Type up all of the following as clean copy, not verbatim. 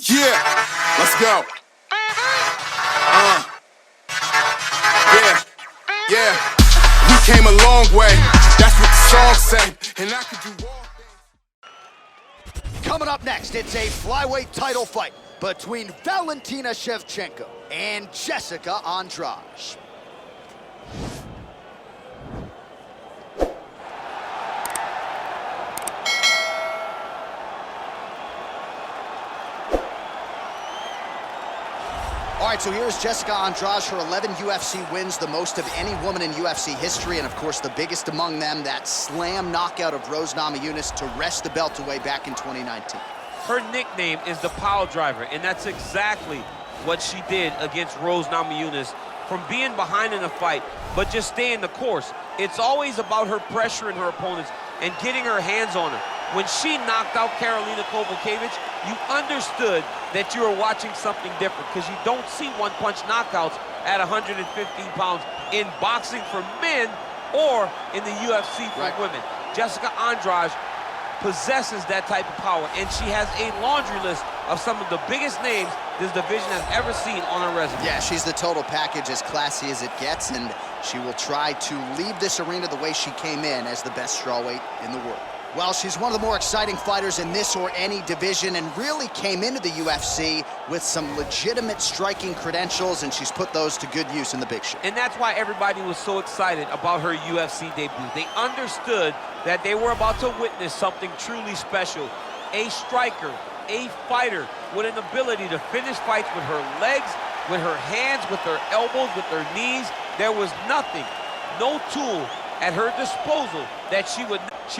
Yeah, let's go. Yeah. We came a long way. That's what the song say. And I could do all things. Coming up next, it's a flyweight title fight between Valentina Shevchenko and Jessica Andrade. All right, so here's Jessica Andrade. Her 11 UFC wins, the most of any woman in UFC history, and of course the biggest among them, that slam knockout of Rose Namajunas to wrest the belt away back in 2019. Her nickname is the Pile Driver, and that's exactly what she did against Rose Namajunas, from being behind in a fight, but just staying the course. It's always about her pressuring her opponents and getting her hands on her. When she knocked out Karolina Kowalkiewicz, you understood that you were watching something different, because you don't see one-punch knockouts at 115 pounds in boxing for men or in the UFC for women. Jessica Andrade possesses that type of power, and she has a laundry list of some of the biggest names this division has ever seen on her resume. Yeah, she's the total package, as classy as it gets, and she will try to leave this arena the way she came in, as the best strawweight in the world. Well, she's one of the more exciting fighters in this or any division, and really came into the UFC with some legitimate striking credentials, and she's put those to good use in the big show. And that's why everybody was so excited about her UFC debut. They understood that they were about to witness something truly special. A striker, a fighter with an ability to finish fights with her legs, with her hands, with her elbows, with her knees. There was nothing, no tool at her disposal that she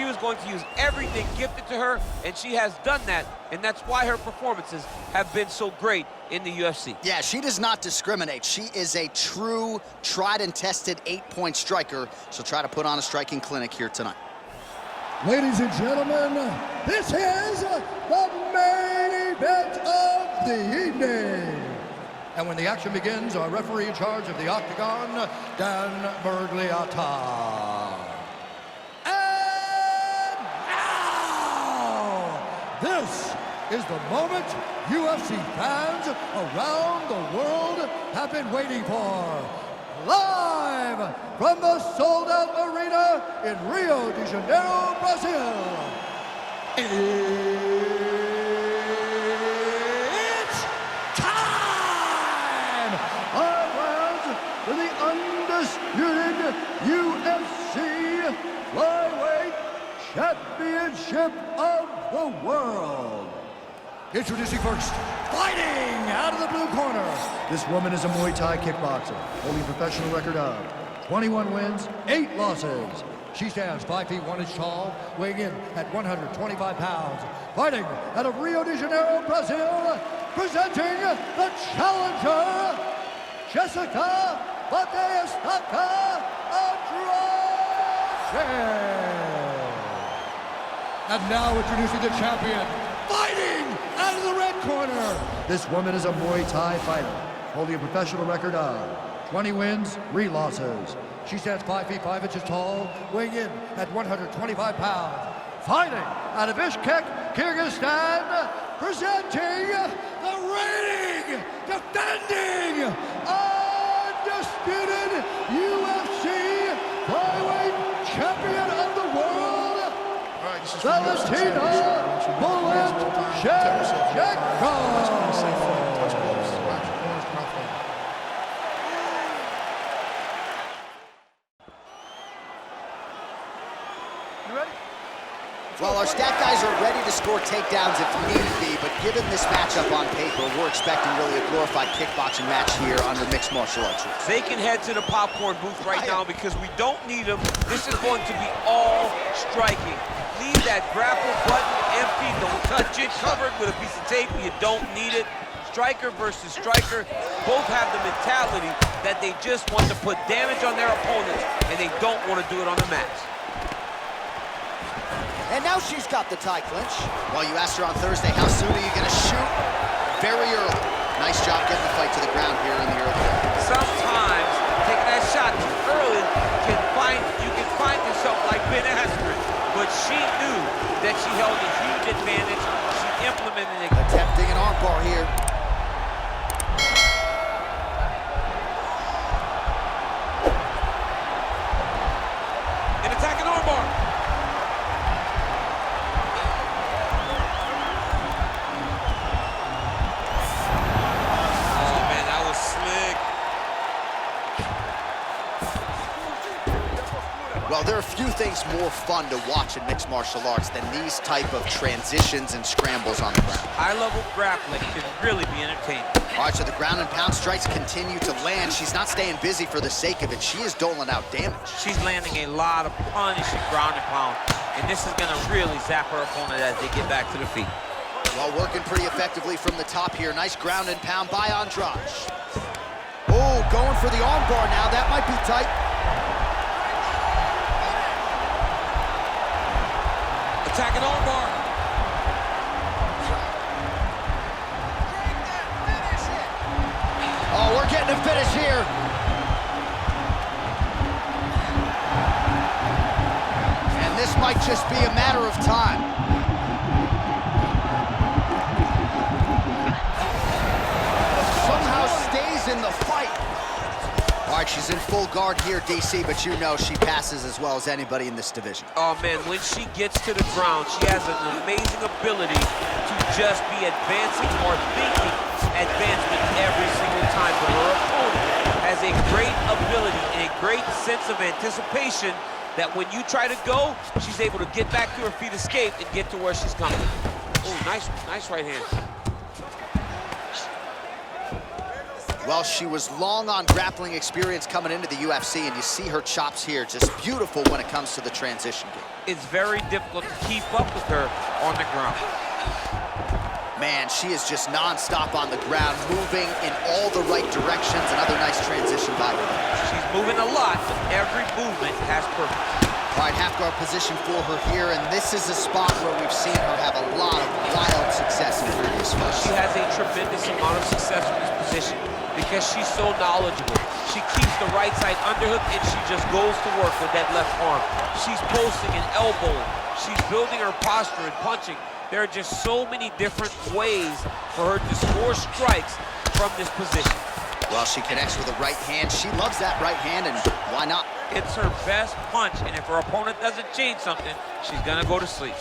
was going to use everything gifted to her, and she has done that, and that's why her performances have been so great in the UFC. Yeah, she does not discriminate. She is a true, tried and tested 8-point striker. She'll try to put on a striking clinic here tonight. Ladies and gentlemen, this is the main event of the evening. And when the action begins, our referee in charge of the Octagon, Dan Bergliata. And now, this is the moment UFC fans around the world have been waiting for. Live from the sold-out arena in Rio de Janeiro, Brazil. It's time! Our rounds for the undisputed UFC Flyweight Championship of the World. Introducing first, fighting out of the blue corner. This woman is a Muay Thai kickboxer, holding a professional record of 21 wins, 8 losses. She stands 5 feet 1 inch tall, weighing in at 125 pounds. Fighting out of Rio de Janeiro, Brazil, presenting the challenger, Jessica Andrade. And now introducing the champion, fighting out of the red corner. This woman is a Muay Thai fighter, holding a professional record of 20 wins, 3 losses. She stands 5 feet 5 inches tall, weighing in at 125 pounds. Fighting out of Bishkek, Kyrgyzstan, presenting the reigning, defending, undisputed UFC Flyweight Champion of the World, Valentina Shevchenko. You ready? Well, our stat guys are ready to score takedowns if need be, but given this matchup on paper, we're expecting really a glorified kickboxing match here under mixed martial arts. They can head to the popcorn booth right now, because we don't need them. This is going to be all striking. Leave that grapple button empty, don't touch it, covered with a piece of tape, you don't need it. Striker versus striker, both have the mentality that they just want to put damage on their opponents, and they don't want to do it on the mats. And now she's got the tie clinch. Well, you asked her on Thursday, how soon are you gonna shoot? Very early. Nice job getting the fight to the ground here in the early days. Sometimes taking that shot too early you can find yourself like Ben Askren, but she knew that she held a huge advantage. She implemented it. Attempting an arm armbar here. An attacking armbar. Oh man, that was slick. Well, there are few things more fun to watch in mixed martial arts than these type of transitions and scrambles on the ground. High-level grappling can really be entertaining. All right, so the ground and pound strikes continue to land. She's not staying busy for the sake of it. She is doling out damage. She's landing a lot of punishing ground and pound, and this is gonna really zap her opponent as they get back to the feet. Well, working pretty effectively from the top here. Nice ground and pound by Andrade. Oh, going for the armbar now. That might be tight. Attacking armbar. Oh, we're getting a finish here. And this might just be a matter of time. Somehow stays in the fight. All right, she's in full guard here, DC, but you know she passes as well as anybody in this division. Oh man, when she gets to the ground, she has an amazing ability to just be advancing or thinking advancement every single time. But her opponent has a great ability and a great sense of anticipation that when you try to go, she's able to get back to her feet, escape, and get to where she's coming. Oh, nice right hand. Well, she was long on grappling experience coming into the UFC, and you see her chops here, just beautiful when it comes to the transition game. It's very difficult to keep up with her on the ground. Man, she is just nonstop on the ground, moving in all the right directions. Another nice transition by her. She's moving a lot, but every movement has purpose. All right, half guard position for her here, and this is a spot where we've seen her have a lot of wild success in previous fights. She has a tremendous amount of success in this position because she's so knowledgeable. She keeps the right side underhook, and she just goes to work with that left arm. She's posting and elbowing. She's building her posture and punching. There are just so many different ways for her to score strikes from this position. Well, she connects with a right hand. She loves that right hand, and why not? It's her best punch, and if her opponent doesn't change something, she's gonna go to sleep.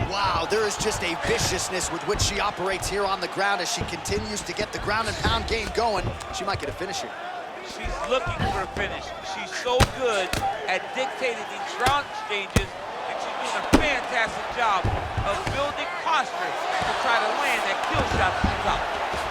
Wow, there is just a viciousness with which she operates here on the ground as she continues to get the ground and pound game going. She might get a finish here. She's looking for a finish. She's so good at dictating these ground exchanges, and she's doing a fantastic job of building posture to try to land that kill shot to the top.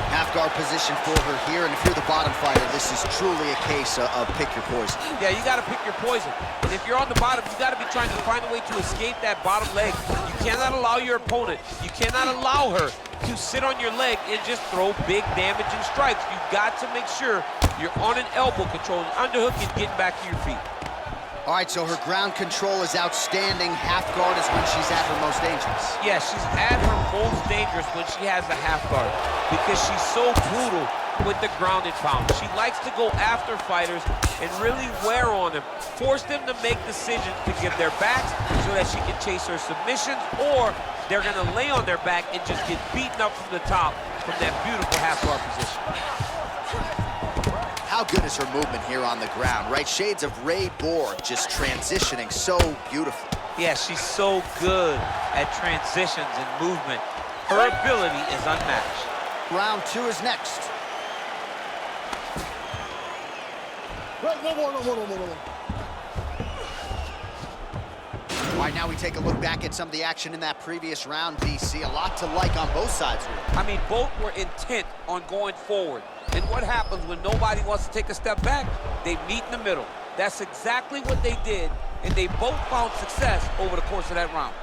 Half guard position for her here, and if you're the bottom fighter, this is truly a case of pick your poison. Yeah, you gotta pick your poison. And if you're on the bottom, you gotta be trying to find a way to escape that bottom leg. You cannot allow your opponent, you cannot allow her to sit on your leg and just throw big damaging strikes. You've got to make sure you're on an elbow, controlling underhook and getting back to your feet. All right, so her ground control is outstanding. Half guard is when she's at her most dangerous. Yeah, she's at her most dangerous when she has a half guard because she's so brutal with the ground and pound. She likes to go after fighters and really wear on them, force them to make decisions to give their backs so that she can chase her submissions, or they're gonna lay on their back and just get beaten up from the top from that beautiful half guard position. How good is her movement here on the ground, right? Shades of Ray Borg, just transitioning so beautifully. Yeah, she's so good at transitions and movement. Her ability is unmatched. Round two is next. All right, now we take a look back at some of the action in that previous round, DC. A lot to like on both sides, really. I mean, both were intent on going forward. And what happens when nobody wants to take a step back? They meet in the middle. That's exactly what they did, and they both found success over the course of that round.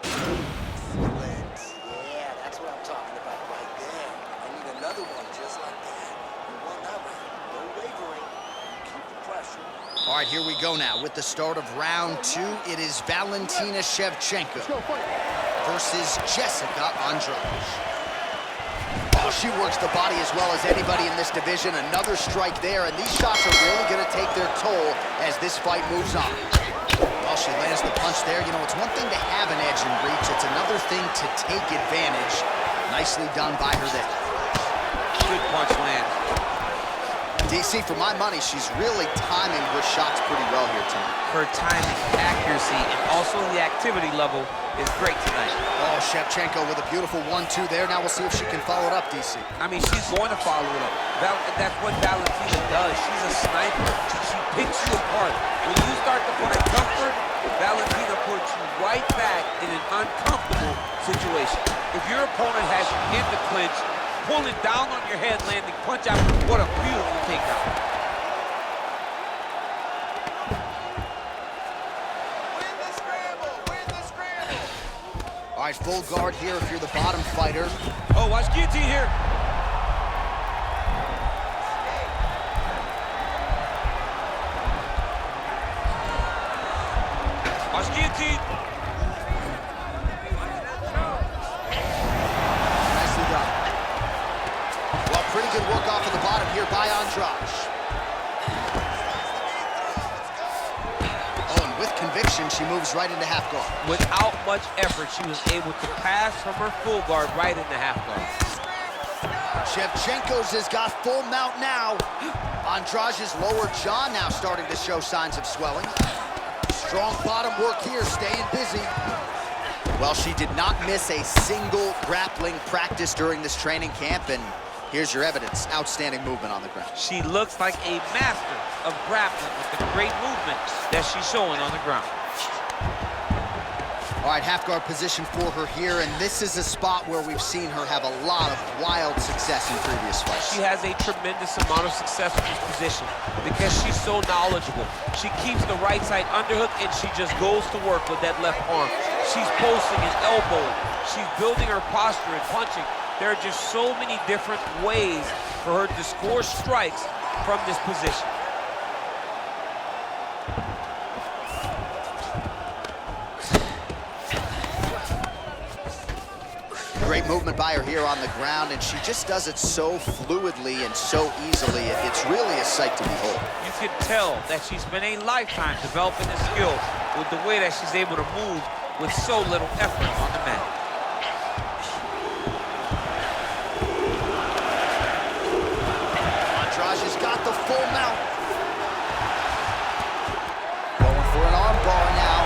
Excellent. Yeah, that's what I'm talking about right there. I need another one just like that. You won that round. No wavering. Keep the pressure. All right, here we go now. With the start of round two, it is Valentina Shevchenko versus Jessica Andrade. Oh, Oh, she works the body as well as anybody in this division. Another strike there, and these shots are really going to take their toll as this fight moves on. Well, she lands the punch there. You know, it's one thing to have an edge in reach. It's another thing to take advantage. Nicely done by her there. Good punch land. DC, for my money, she's really timing her shots pretty well here tonight. Her timing, accuracy, and also the activity level is great tonight. Oh, Shevchenko with a beautiful 1-2 there. Now we'll see if she can follow it up, DC. I mean, she's going to follow it up. That's what Valentina does. She's a sniper. She picks you apart. When you start to find comfort, Valentina puts you right back in an uncomfortable situation. If your opponent has you in the clinch, pulling down on your head, landing punch out, what a beautiful takedown. Win the scramble! Win the scramble! All right, full guard here if you're the bottom fighter. Oh, watch guillotine here. Watch guillotine. Nicely done. Well, pretty good work off of the bottom here by Andrade. Oh, and with conviction, she moves right into half guard. Without much effort, she was able to pass from her full guard right into half guard. Shevchenko's has got full mount now. Andrade's lower jaw now starting to show signs of swelling. Strong bottom work here, staying busy. Well, she did not miss a single grappling practice during this training camp, and here's your evidence. Outstanding movement on the ground. She looks like a master of grappling with the great movement that she's showing on the ground. All right, half guard position for her here, and this is a spot where we've seen her have a lot of wild success in previous fights. She has a tremendous amount of success with this position because she's so knowledgeable. She keeps the right side underhook, and she just goes to work with that left arm. She's posting and elbowing. She's building her posture and punching. There are just so many different ways for her to score strikes from this position. Great movement by her here on the ground, and she just does it so fluidly and so easily. It's really a sight to behold. You can tell that she's been a lifetime developing this skill with the way that she's able to move with so little effort on the mat. Andrade has got the full mount. Going for an arm bar now.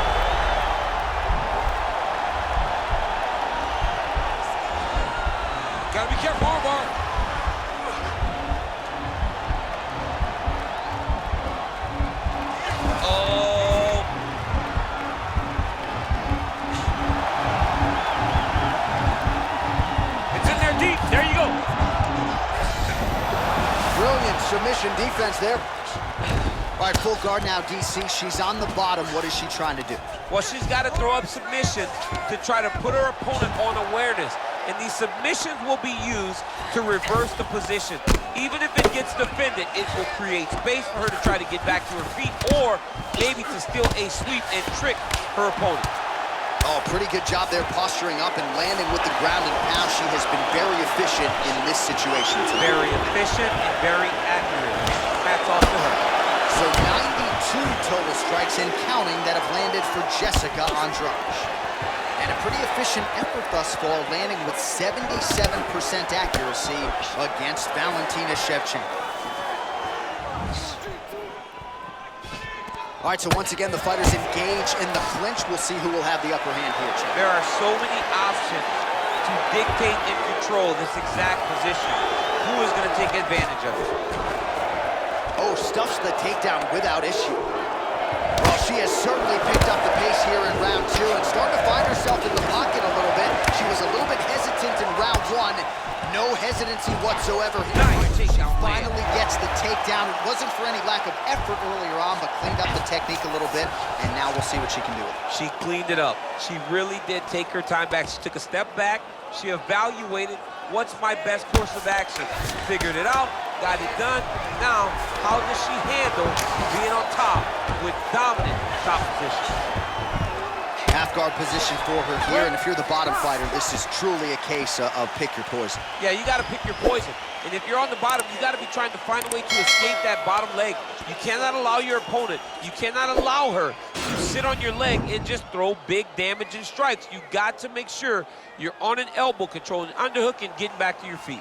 Gotta be careful, armbar. Oh. It's in there deep. There you go. Brilliant submission defense there. All right, full guard now, DC. She's on the bottom. What is she trying to do? Well, she's got to throw up submission to try to put her opponent on awareness. And these submissions will be used to reverse the position. Even if it gets defended, it will create space for her to try to get back to her feet or maybe to steal a sweep and trick her opponent. Oh, pretty good job there posturing up and landing with the ground and pound. She has been very efficient in this situation today. Very efficient and very accurate. Hats off to her. So 92 total strikes and counting that have landed for Jessica Andrade. And a pretty efficient effort thus far, landing with 77% accuracy against Valentina Shevchenko. All right, so once again, the fighters engage in the clinch. We'll see who will have the upper hand here, Chad. There are so many options to dictate and control this exact position. Who is going to take advantage of it? Oh, stuffs the takedown without issue. Well, she has certainly picked up the pace here in round two and starting to find herself in the pocket a little bit. She was a little bit hesitant in round one. No hesitancy whatsoever here. Nice takedown. Finally gets the takedown. It wasn't for any lack of effort earlier on, but cleaned up the technique a little bit, and now we'll see what she can do with it. She cleaned it up. She really did take her time back. She took a step back. She evaluated what's my best course of action. Figured it out, got it done. Now, how does she handle being on top with dominant top position? Half guard position for her here, and if you're the bottom fighter, this is truly a case of pick your poison. Yeah, you got to pick your poison. And if you're on the bottom, you got to be trying to find a way to escape that bottom leg. You cannot allow your opponent, you cannot allow her to sit on your leg and just throw big damaging strikes. You got to make sure you're on an elbow controlling, underhooking, getting back to your feet.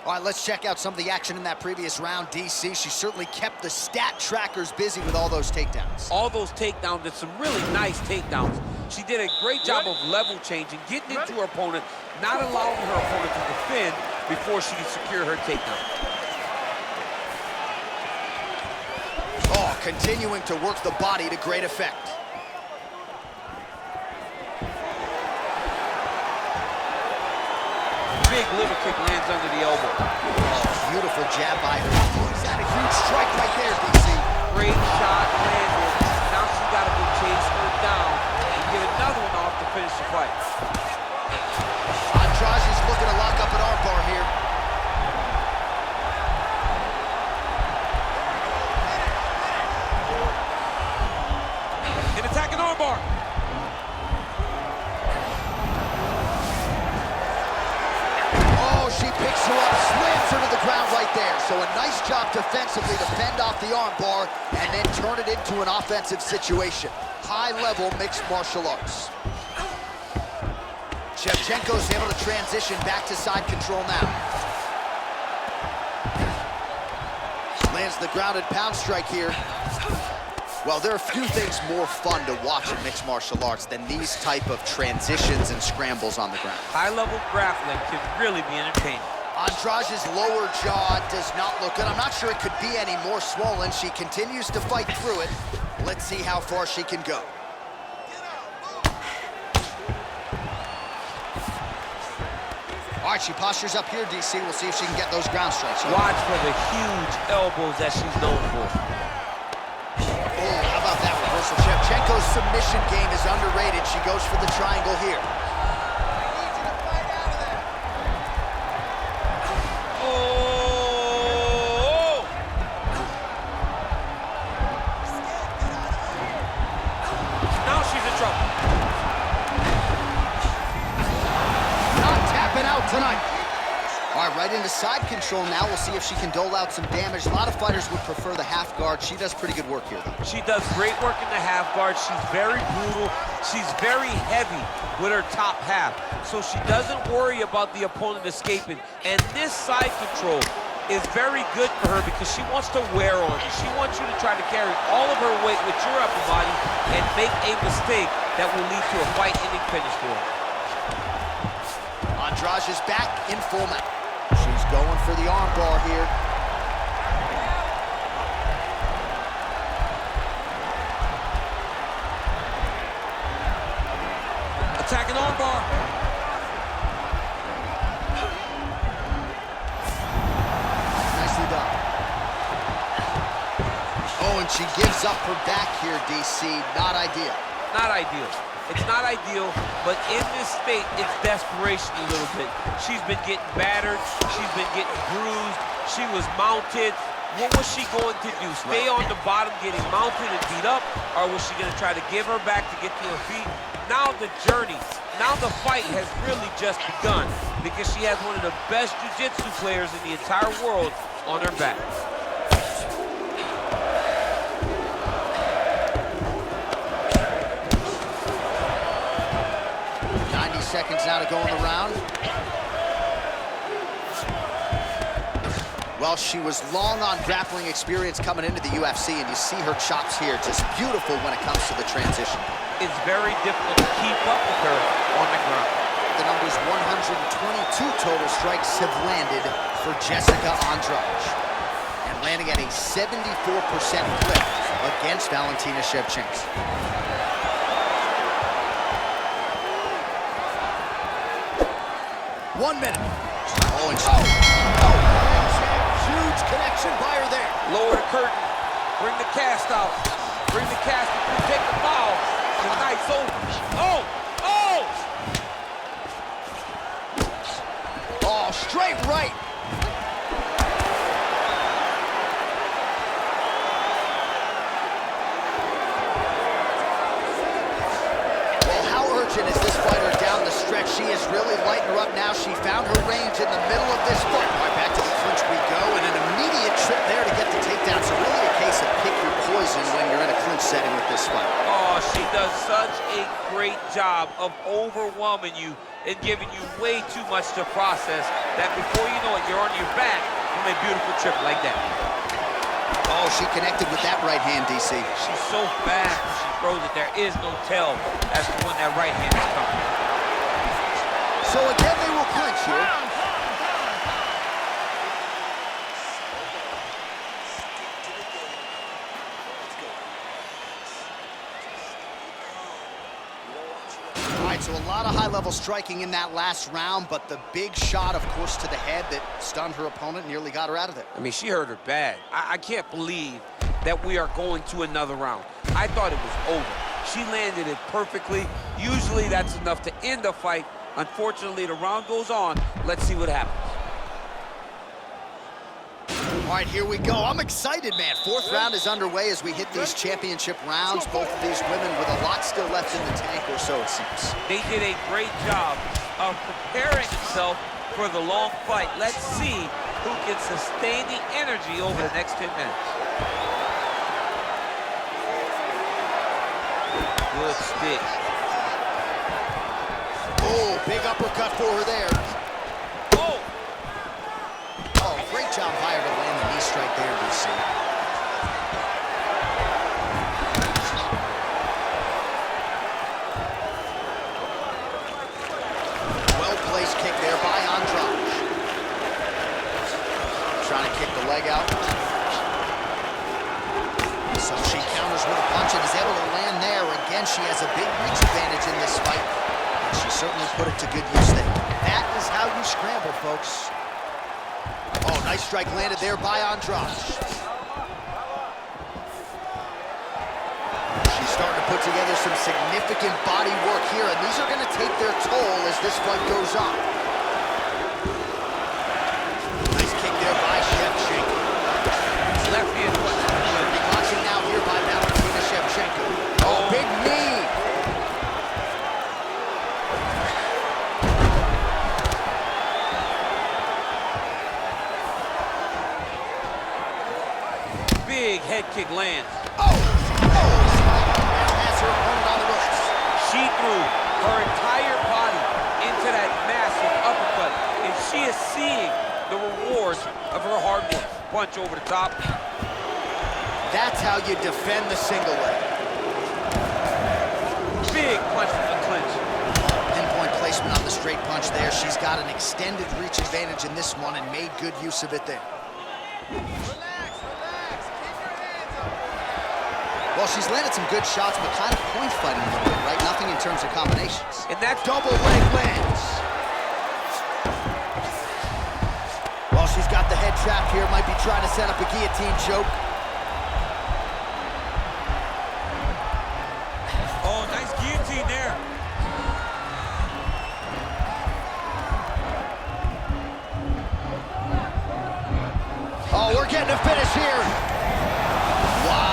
All right, let's check out some of the action in that previous round. DC, she certainly kept the stat trackers busy with all those takedowns. All those takedowns, and some really nice takedowns. She did a great job of level changing, getting into her opponent, not allowing her opponent to defend before she can secure her takedown. Oh, continuing to work the body to great effect. Big liver kick lands under the elbow. Oh, beautiful jab by her. He's got a huge strike right there, DC. Great shot landed. Now she's got to go chase her down and get another one off to finish the fight. Andrade is looking to lock up an armbar here. An attacking armbar. She picks her up, slams her to the ground right there. So a nice job defensively to fend off the armbar and then turn it into an offensive situation. High-level mixed martial arts. Shevchenko's able to transition back to side control now. Lands the grounded pound strike here. Well, there are few things more fun to watch in mixed martial arts than these type of transitions and scrambles on the ground. High-level grappling can really be entertaining. Andrade's lower jaw does not look good. I'm not sure it could be any more swollen. She continues to fight through it. Let's see how far she can go. All right, she postures up here, DC. We'll see if she can get those ground strikes. Watch for the huge elbows that she's known for. Oh, how about that reversal? Shevchenko's submission game is underrated. She goes for the triangle here. Oh! Now she's in trouble. Not tapping out tonight. All right, right into side control now. We'll see if she can dole out some damage. A lot of fighters would prefer the half guard. She does pretty good work here, though. She does great work in the half guard. She's very brutal. She's very heavy with her top half. So she doesn't worry about the opponent escaping. And this side control is very good for her because she wants to wear on you. She wants you to try to carry all of her weight with your upper body and make a mistake that will lead to a fight-ending finish for her. Andrade is back in full mount. She's going for the armbar here. Attacking armbar. Nicely done. Oh, and she gives up her back here, DC. Not ideal. Not ideal. It's not ideal, but in this state, it's desperation a little bit. She's been getting battered. She's been getting bruised. She was mounted. What was she going to do? Stay on the bottom getting mounted and beat up? Or was she going to try to give her back to get to her feet? Now the journey, now the fight has really just begun because she has one of the best jiu-jitsu players in the entire world on her back. 90 seconds now to go in the round. Well, she was long on grappling experience coming into the UFC, and you see her chops here, just beautiful when it comes to the transition. It's very difficult to keep up with her on the ground. The numbers 122 total strikes have landed for Jessica Andrade, and landing at a 74% clip against Valentina Shevchenko. One minute. Oh, and huge connection by her there. Lower the curtain. Bring the cast out. Bring the cast and take the foul. The night's over. Oh! Oh! Oh, straight right. now. She found her range in the middle of this fight. Right, back to the clinch we go, and an immediate trip there to get the takedown. So really a case of pick your poison when you're in a clinch setting with this fight. Oh, she does such a great job of overwhelming you and giving you way too much to process that before you know it, you're on your back from a beautiful trip like that. Oh, she connected with that right hand, DC. She's so fast when she throws it. There is no tell as to when that right hand is coming. So again, they will clinch here. All right, so a lot of high-level striking in that last round, but the big shot, of course, to the head that stunned her opponent, nearly got her out of there. I mean, she hurt her bad. I can't believe that we are going to another round. I thought it was over. She landed it perfectly. Usually that's enough to end a fight. Unfortunately, the round goes on. Let's see what happens. All right, here we go. I'm excited, man. Fourth round is underway as we hit these championship rounds. Both of these women with a lot still left in the tank, or so it seems. They did a great job of preparing themselves for the long fight. Let's see who can sustain the energy over the next 10 minutes. Good stick. Oh, big uppercut for her there. Oh! Oh, great job by her to land the knee strike there, DC. Well-placed kick there by Andrade. Trying to kick the leg out. So she counters with a punch and is able to land there. Again, she has a big reach advantage in this fight. And she certainly put it to good use there. That is how you scramble, folks. Oh, nice strike landed there by Andrade. She's starting to put together some significant body work here, and these are going to take their toll as this fight goes on. Nice kick there by Shevchenko. Left hand punch. Watching now here by Valentina Shevchenko. Oh, big knee. Big head kick lands. Oh! Has her opponent on the ropes. She threw her entire body into that massive uppercut, and she is seeing the rewards of her hard work. Punch over the top. That's how you defend the single leg. Big punch from the clinch. Pinpoint placement on the straight punch there. She's got an extended reach advantage in this one and made good use of it there. Well, she's landed some good shots, but kind of point fighting a little bit, right? Nothing in terms of combinations. And that Double leg lands. Well, she's got the head trapped here. Might be trying to set up a guillotine choke. Oh, nice guillotine there. Oh, we're getting a finish here. Wow.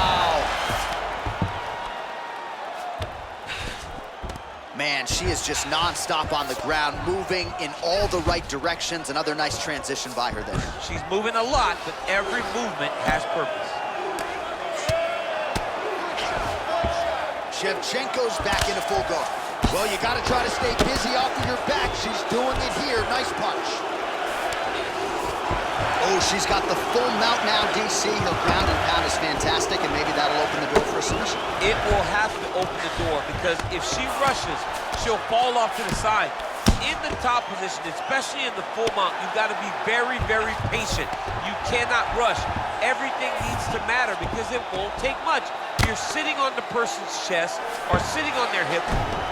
Man, she is just non-stop on the ground, moving in all the right directions. Another nice transition by her there. She's moving a lot, but every movement has purpose. Shevchenko's back into full guard. Well, you got to try to stay busy off of your back. She's doing it here. Nice punch. Oh, she's got the full mount now, DC. Her ground and pound is fantastic, and maybe that'll open the door for a submission. It will have to open the door because if she rushes, she'll fall off to the side. In the top position, especially in the full mount, you've got to be very, very patient. You cannot rush. Everything needs to matter because it won't take much. You're sitting on the person's chest or sitting on their hip,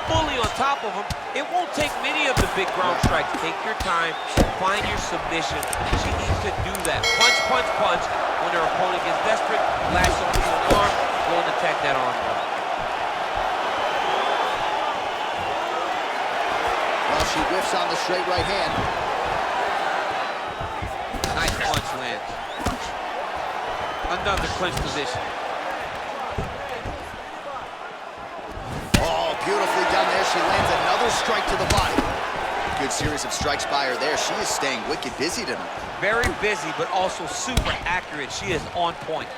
fully on top of them. It won't take many of the big ground strikes. Take your time, find your submission. She needs to do that. Punch, punch, punch. When her opponent gets desperate, lash onto an arm, go and attack that arm. Well, she whiffs on the straight right hand. Nice punch lands. Another clinch position. Oh, beautifully done there. She lands another strike to the body. good series of strikes by her there. She is staying wicked busy tonight. Very busy, but also super accurate. She is on point.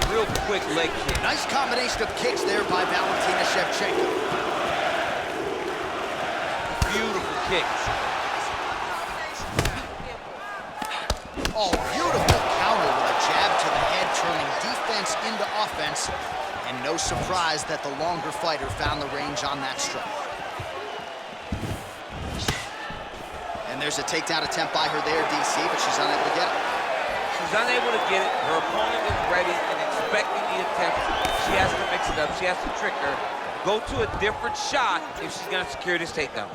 Real quick leg kick. Nice combination of kicks there by Valentina Shevchenko. Beautiful kicks. Oh, beautiful counter with a jab to the head, turning defense into offense. And no surprise that the longer fighter found the range on that strike. And there's a takedown attempt by her there, DC, but she's unable to get it. She's unable to get it. Her opponent is ready and expecting the attempt. She has to mix it up. She has to trick her. Go to a different shot if she's going to secure this takedown.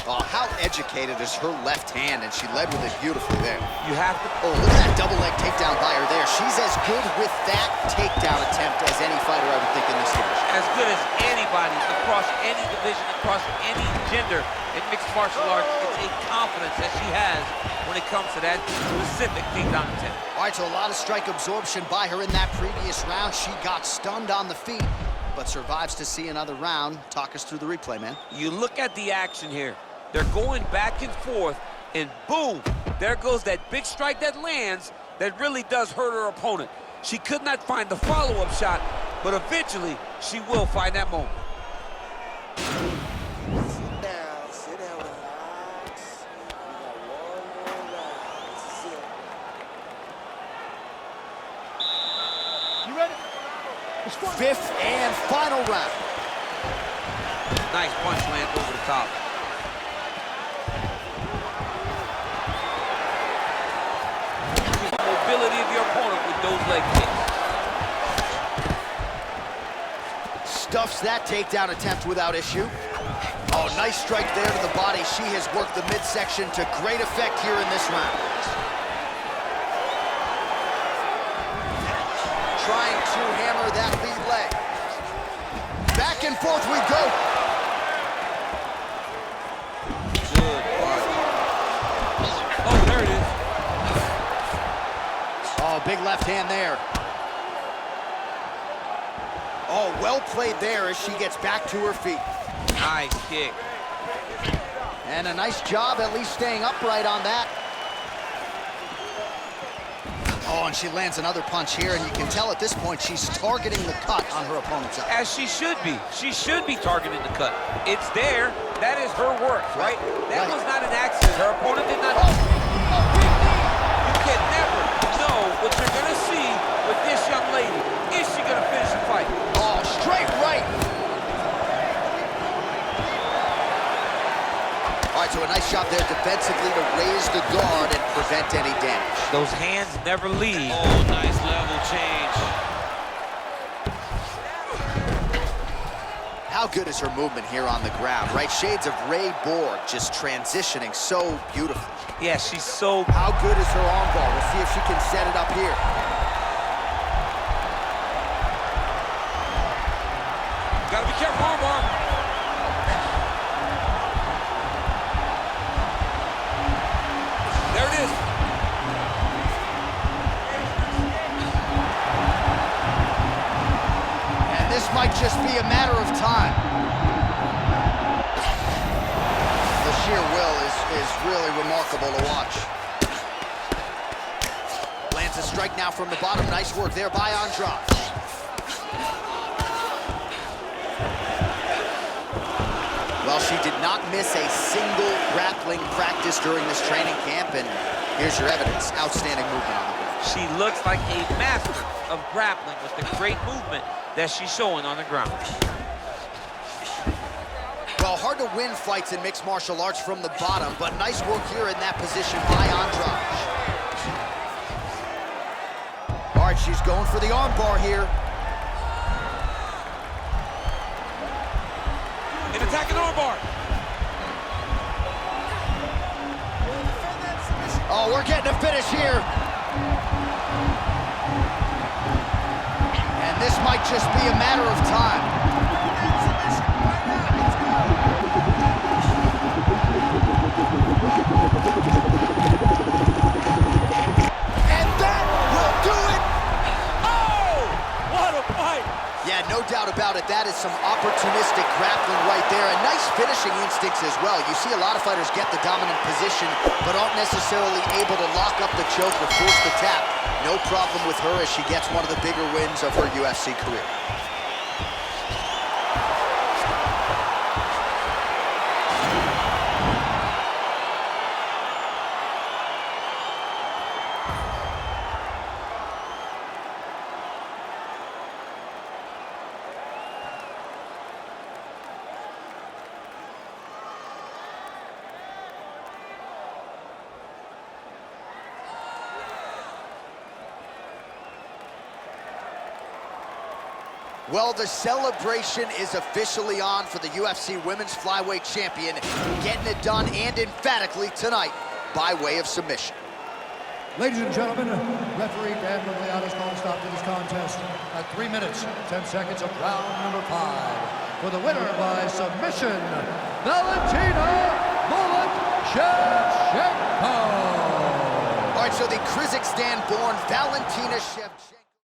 Oh, how educated is her left hand, and she led with it beautifully there. You have to... Oh, look at that double leg takedown by her there. She's as good with that takedown attempt as any fighter I would think in this division. As good as anybody across any division, across any gender in mixed martial arts. It's a confidence that she has when it comes to that specific takedown attempt. All right, so a lot of strike absorption by her in that previous round. She got stunned on the feet, but survives to see another round. Talk us through the replay, man. You look at the action here. They're going back and forth, and boom, there goes that big strike that lands that really does hurt her opponent. She could not find the follow-up shot, but eventually she will find that moment. Sit down, relax. We got one more round. This is it. You ready? It's fun. Fifth and final round. Nice punch lands over the top. Mobility of your opponent with those leg kicks. Stuffs that takedown attempt without issue. Oh, nice strike there to the body. She has worked the midsection to great effect here in this round. Trying to hammer that lead leg. Back and forth we go. Good punch. Oh, there it is. Oh, big left hand there. Oh, well played there as she gets back to her feet. Nice kick. And a nice job at least staying upright on that. Oh, and she lands another punch here, and you can tell at this point she's targeting the cut on her opponent's eye. As she should be. She should be targeting the cut. It's there. That is her work, right? That was not an accident. Her opponent did not... You can never know what you're going to see with this young lady. Is she going to finish the fight? Oh, straight right. All right, so a nice shot there defensively to raise the guard and prevent any damage. Those hands never leave. Oh, nice level change. How good is her movement here on the ground, right? Shades of Ray Borg, just transitioning so beautifully. Yeah, she's so... How good is her armbar? We'll see if she can set it up here. Gotta be careful, armbar. There it is. And this might just be a matter of time. The sheer will is really remarkable to watch. Lands a strike now from the bottom. Nice work there by Andrade. Well, she did not miss a single grappling practice during this training camp, and here's your evidence. Outstanding movement on the ground. She looks like a master of grappling with the great movement that she's showing on the ground. Well, hard to win fights in mixed martial arts from the bottom, but nice work here in that position by Andrade. All right, she's going for the armbar here. An attacking armbar. Oh, we're getting a finish here. And this might just be a matter of time. some opportunistic grappling right there, and nice finishing instincts as well. You see a lot of fighters get the dominant position, but aren't necessarily able to lock up the choke or force the tap. No problem with her as she gets one of the bigger wins of her UFC career. Well, the celebration is officially on for the UFC Women's Flyweight Champion, getting it done and emphatically tonight by way of submission. Ladies and gentlemen, referee Dan Magliano's called a stop to this contest at 3 minutes, 10 seconds of round number 5. For the winner by submission, Valentina Shevchenko. All right, so the Kazakhstan-born Valentina Shevchenko.